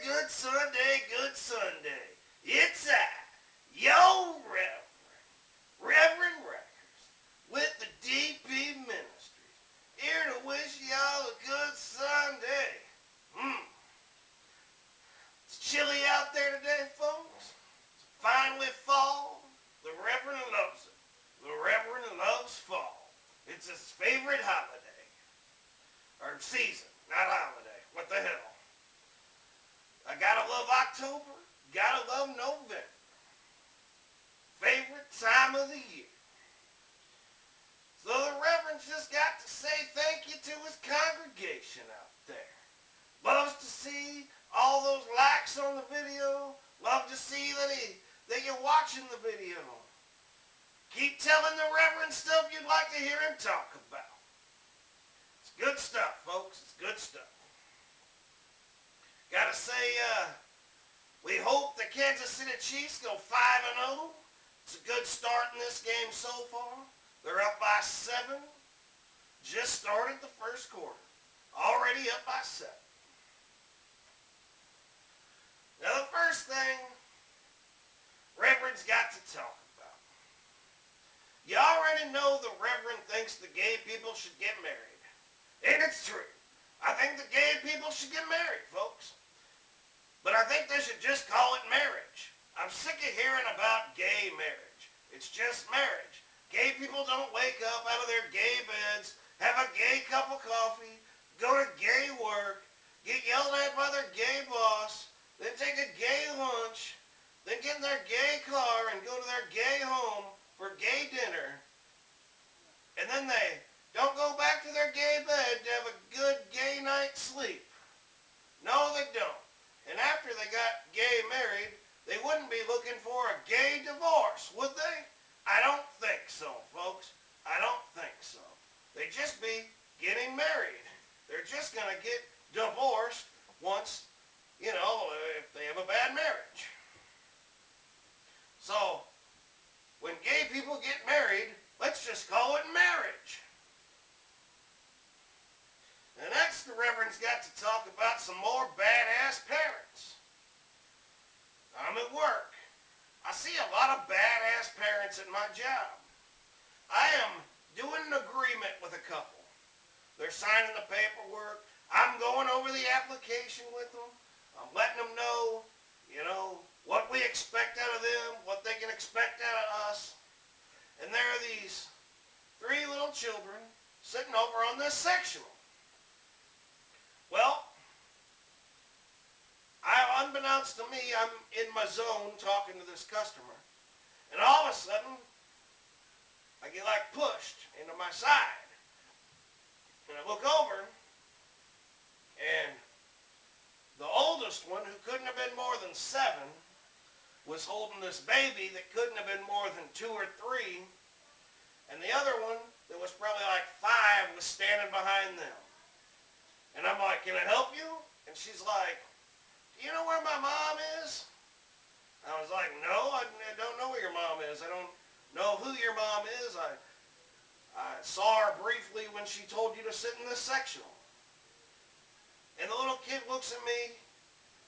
good Sunday, good Sunday. It's I, yo Reverend Rackers, with the DP Ministries, here to wish y'all a good Sunday. It's chilly out there today, folks. It's finally fall. The Reverend loves it. The Reverend loves fall. It's his favorite holiday. Or season, not holiday. What the hell? I gotta love October. Gotta love November. Favorite time of the year. So the Reverend's just got to say thank you to his congregation out there. Loves to see all those likes on the video. Love to see that you're watching the video. Keep telling the Reverend stuff you'd like to hear him talk about. It's good stuff, folks. It's good stuff. Gotta say, we hope the Kansas City Chiefs go 5-0. It's a good start in this game so far. They're up by 7. Just started the first quarter. Already up by 7. Now the first thing Reverend's got to talk about. You already know the Reverend thinks the gay people should get married. And it's true. I think the gay people should get married, folks. But I think they should just call it marriage. I'm sick of hearing about gay marriage. It's just marriage. Gay people don't wake up out of their gay beds, have a gay cup of coffee, go to gay work, get yelled at by their gay boss, then take a gay lunch, then get in their gay car and go to their gay home for gay dinner. And then they don't go back to their gay bed to have a good gay night's sleep. No, they don't. And after they got gay married, they wouldn't be looking for a gay divorce, would they? I don't think so, folks. I don't think so. They'd just be getting married. They're just going to get divorced once, if they have a bad marriage. So, when gay people get married, let's just call it marriage. And next, the Reverend's got to talk about some more badass parents. I'm at work. I see a lot of badass parents at my job. I am doing an agreement with a couple. They're signing the paperwork. I'm going over the application with them. I'm letting them know, what we expect out of them, what they can expect out of us. And there are these 3 little children sitting over on this sectional. Well, unbeknownst to me, I'm in my zone talking to this customer. And all of a sudden, I get like pushed into my side. And I look over, and the oldest one, who couldn't have been more than 7, was holding this baby that couldn't have been more than 2 or 3. And the other one, that was probably like 5, was standing behind them. And I'm like, can I help you? And she's like, do you know where my mom is? I was like, no, I don't know where your mom is. I don't know who your mom is. I saw her briefly when she told you to sit in this sectional. And the little kid looks at me,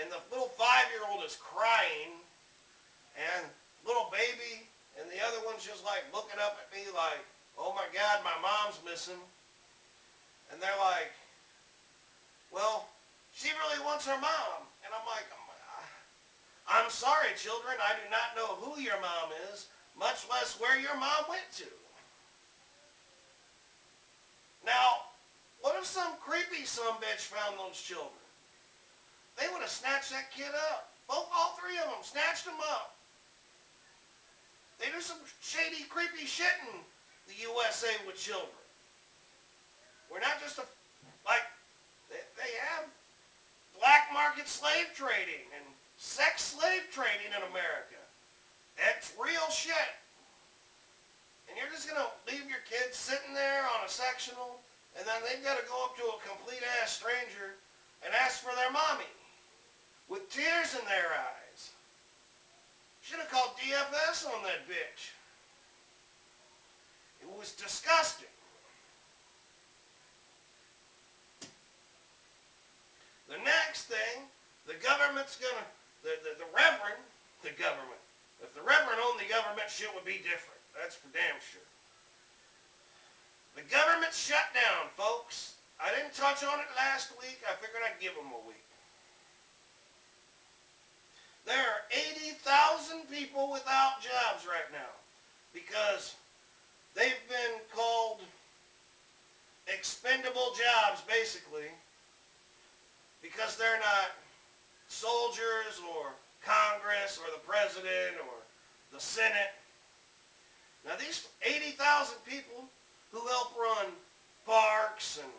and the little 5-year-old is crying, and little baby, and the other one's just like looking up at me like, oh my God, my mom's missing. And they're like, well, she really wants her mom. And I'm like, I'm sorry, children, I do not know who your mom is, much less where your mom went to. Now, what if some creepy sumbitch found those children? They would have snatched that kid up. All 3 of them, snatched him up. They do some shady, creepy shit in the USA with children. We're not just they have black market slave trading and sex slave trading in America. That's real shit. And you're just going to leave your kids sitting there on a sectional, and then they've got to go up to a complete-ass stranger and ask for their mommy with tears in their eyes. Should have called DFS on that bitch. It was disgusting. The next thing the government's gonna, the Reverend, the government. If the Reverend owned the government, shit would be different. That's for damn sure. The government's shut down, folks. I didn't touch on it last week. I figured I'd give them a week. There are 80,000 people without jobs right now because they've been called expendable jobs, basically, because they're not soldiers or Congress or the President or the Senate. Now these 80,000 people who help run parks and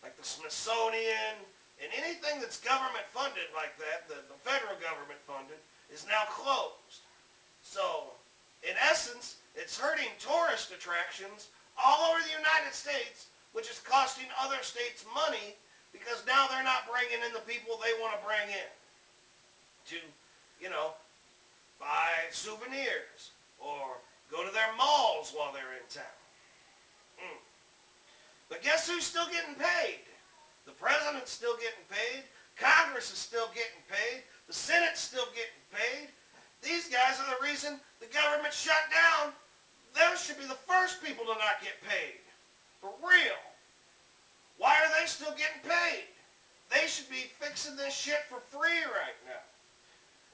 like the Smithsonian and anything that's government funded like that, the federal government funded, is now closed. So in essence, it's hurting tourist attractions all over the United States, which is costing other states money because now they're not bringing in the people they want to bring in to, you know, buy souvenirs or go to their malls while they're in town. But guess who's still getting paid? The president's still getting paid. Congress is still getting paid. The Senate's still getting paid. These guys are the reason the government shut down. Those should be the first people to not get paid. For real. Why are they still getting paid? They should be fixing this shit for free right now.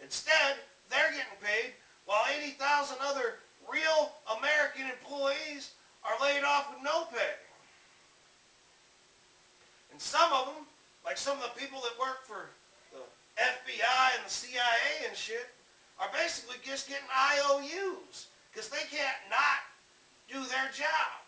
Instead, they're getting paid while 80,000 other real American employees are laid off with no pay. And some of them, like some of the people that work for the FBI and the CIA and shit, are basically just getting IOUs because they can't not do their job.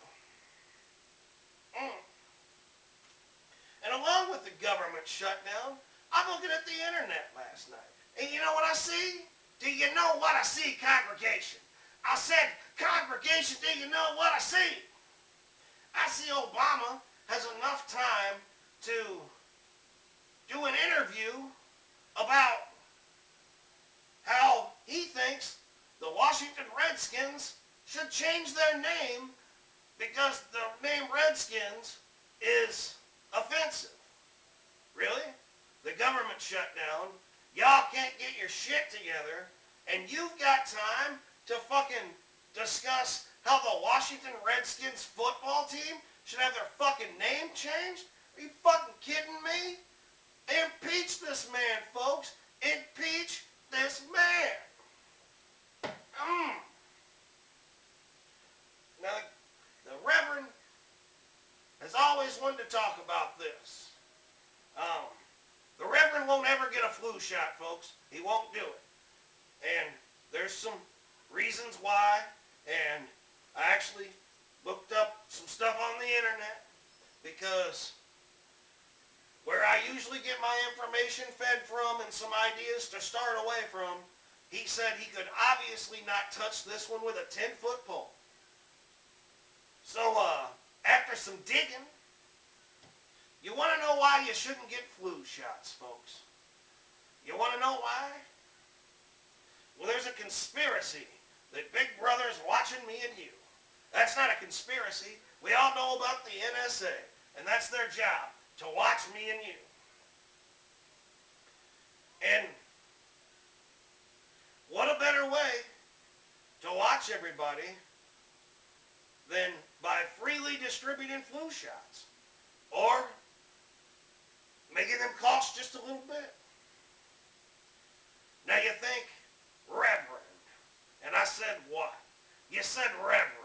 And along with the government shutdown, I'm looking at the internet last night. And you know what I see? Do you know what I see, congregation? I said, congregation, do you know what I see? I see Obama has enough time to do an interview about how he thinks the Washington Redskins should change their name because the name Redskins is offensive. Really? The government shut down. Y'all can't get your shit together, and you've got time to fucking discuss how the Washington Redskins football team should have their fucking name changed? Are you fucking kidding me? Impeach this man, folks. Impeach this man. Now, the Reverend has always wanted to talk about this. The Reverend won't ever get a flu shot, folks. He won't do it. And there's some reasons why, and I actually looked up some stuff on the internet because where I usually get my information fed from and some ideas to start away from, he said he could obviously not touch this one with a 10-foot pole. So, after some digging, you want to know why you shouldn't get flu shots, folks? You want to know why? Well, there's a conspiracy that Big Brother's watching me and you. That's not a conspiracy. We all know about the NSA, and that's their job, to watch me and you. And what a better way to watch everybody than by freely distributing flu shots or making them cost just a little bit. Now you think, Reverend, and I said what? You said Reverend.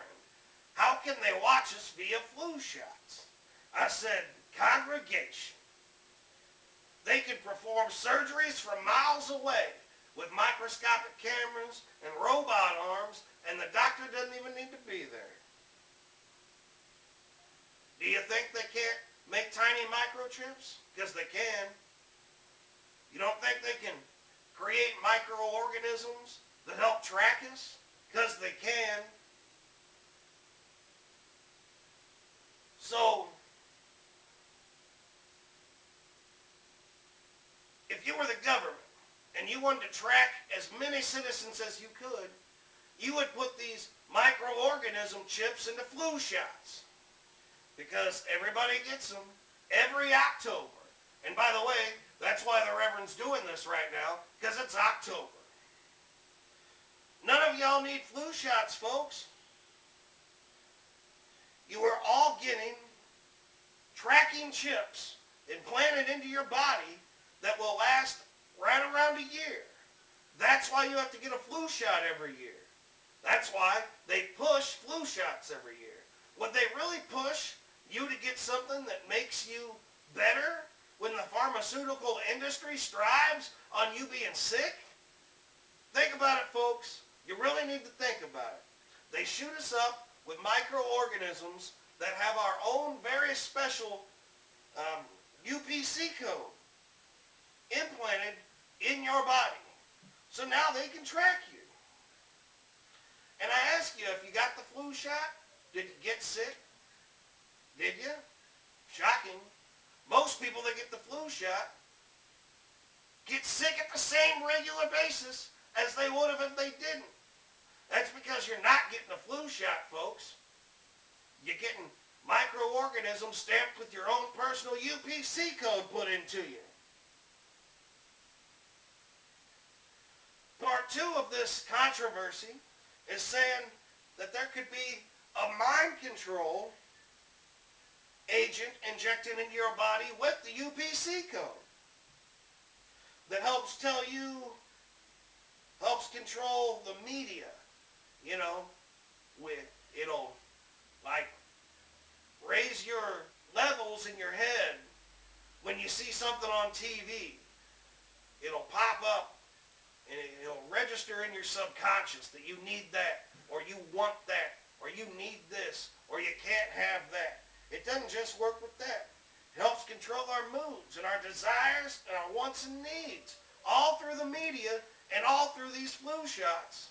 How can they watch us via flu shots? I said congregation. They could perform surgeries from miles away with microscopic cameras and robot arms, and the doctor doesn't even need to be there. Do you think they can't make tiny microchips? Because they can. You don't think they can create microorganisms that help track us? Because they can. So, if you were the government and you wanted to track as many citizens as you could, you would put these microorganism chips into flu shots. Because everybody gets them every October. And by the way, that's why the Reverend's doing this right now, because it's October. None of y'all need flu shots, folks. You are all getting tracking chips implanted into your body that will last right around a year. That's why you have to get a flu shot every year. That's why they push flu shots every year. Would they really push you to get something that makes you better when the pharmaceutical industry strives on you being sick? Think about it, folks. You really need to think about it. They shoot us up with microorganisms that have our own very special UPC code implanted in your body. So now they can track you. And I ask you, if you got the flu shot, did you get sick? Did you? Shocking. Most people that get the flu shot get sick at the same regular basis as they would have if they didn't. That's because you're not getting a flu shot, folks. You're getting microorganisms stamped with your own personal UPC code put into you. Part 2 of this controversy is saying that there could be a mind control agent injected into your body with the UPC code that helps control the media. You know, it'll like raise your levels in your head when you see something on TV. It'll pop up and it'll register in your subconscious that you need that, or you want that, or you need this, or you can't have that. It doesn't just work with that. It helps control our moods and our desires and our wants and needs, all through the media and all through these flu shots.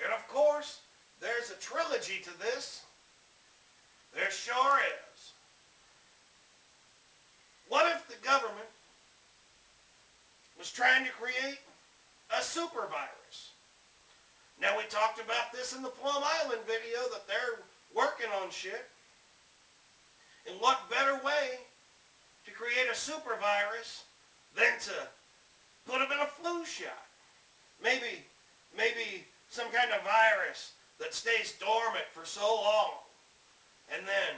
And of course, there's a trilogy to this. There sure is. What if the government was trying to create a super virus? Now, we talked about this in the Plum Island video that they're working on shit. And what better way to create a super virus than to put them in a flu shot? Maybe some kind of virus that stays dormant for so long, and then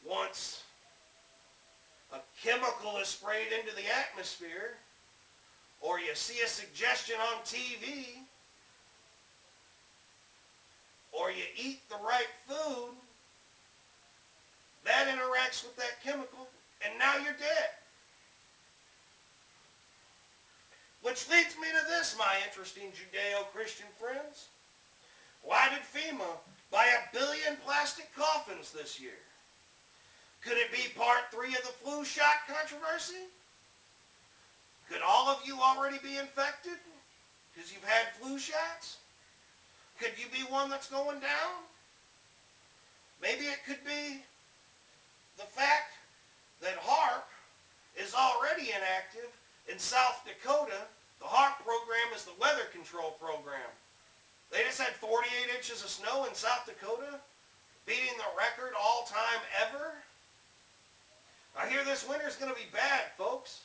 once a chemical is sprayed into the atmosphere, or you see a suggestion on TV, or you eat the right food, that interacts with that chemical, and now you're dead. Which leads me to this, my interesting Judeo-Christian friends. Why did FEMA buy 1 billion plastic coffins this year? Could it be part 3 of the flu shot controversy? Could all of you already be infected because you've had flu shots? Could you be one that's going down? Maybe it could be the fact that HARP is already inactive in South Dakota. The HARP program is the weather control program. They just had 48 inches of snow in South Dakota, beating the record all time ever. I hear this winter's going to be bad, folks.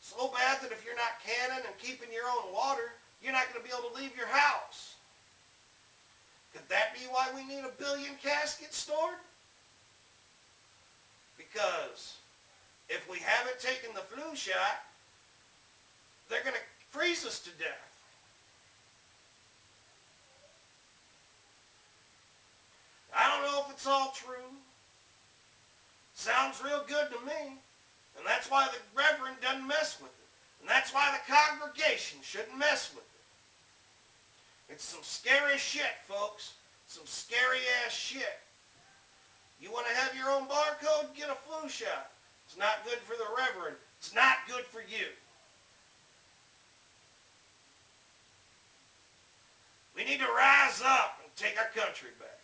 So bad that if you're not canning and keeping your own water, you're not going to be able to leave your house. Could that be why we need 1 billion caskets stored? Because if we haven't taken the flu shot, they're going to freeze us to death. I don't know if it's all true. Sounds real good to me. And that's why the Reverend doesn't mess with it. And that's why the congregation shouldn't mess with it. It's some scary shit, folks. Some scary ass shit. You want to have your own barcode? Get a flu shot. It's not good for the Reverend. It's not good for you. We need to rise up and take our country back.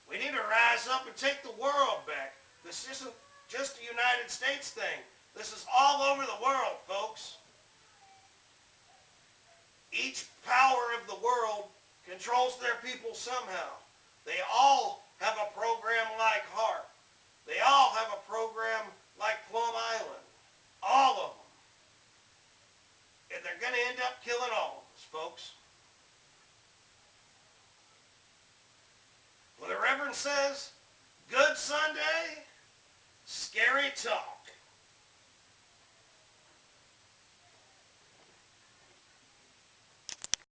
We need to rise up and take the world back. This isn't just a United States thing. This is all over the world, folks. Each power of the world controls their people somehow. They all have a program like HARP. They all have a program like Plum Island. All of them. And they're going to end up killing all of us, folks. Well, the Reverend says, good Sunday, scary talk.